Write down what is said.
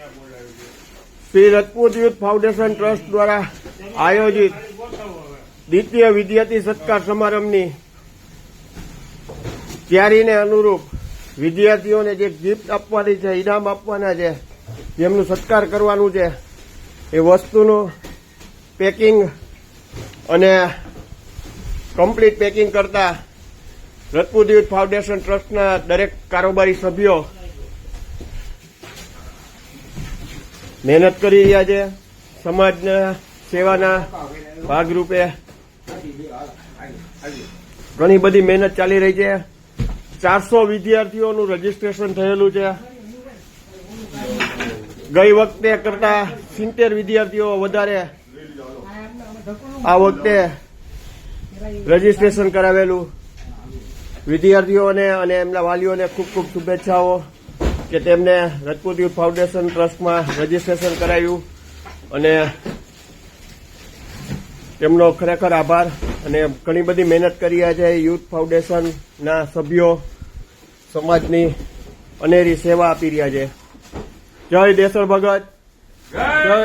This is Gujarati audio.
શ્રી રજપૂત યુથ ફાઉન્ડેશન ટ્રસ્ટ દ્વારા આયોજિત દ્વિતીય વિદ્યાર્થી સત્કાર સમારંભની તૈયારીને અનુરૂપ વિદ્યાર્થીઓને જે ગિફ્ટ આપવાની છે, ઇનામ આપવાના છે, જેમનું સત્કાર કરવાનું છે, એ વસ્તુનું પેકિંગ અને કમ્પ્લીટ પેકિંગ કરતા રજપૂત યુથ ફાઉન્ડેશન ટ્રસ્ટના દરેક કારોબારી સભ્યો મહેનત કરી રહ્યા છે. સમાજના સેવાના ભાગરૂપે ઘણી બધી મહેનત ચાલી રહી છે. 400 વિદ્યાર્થીઓનું રજીસ્ટ્રેશન થયેલું છે. ગઈ વખતે કરતા 70 વિદ્યાર્થીઓ વધારે આ વખતે રજીસ્ટ્રેશન કરાવેલું. વિદ્યાર્થીઓને અને એમના વાલીઓને ખૂબ ખૂબ શુભેચ્છાઓ કે તેમને રજપૂત યુથ ફાઉન્ડેશન ટ્રસ્ટમાં રજીસ્ટ્રેશન કરાવ્યું, અને તેમનો ખરેખર આભાર. અને ઘણી બધી મહેનત કરી રહ્યા છે યુથ ફાઉન્ડેશનના સભ્યો, સમાજની અનેરી સેવા આપી રહ્યા છે. જય દેસર ભગત, જય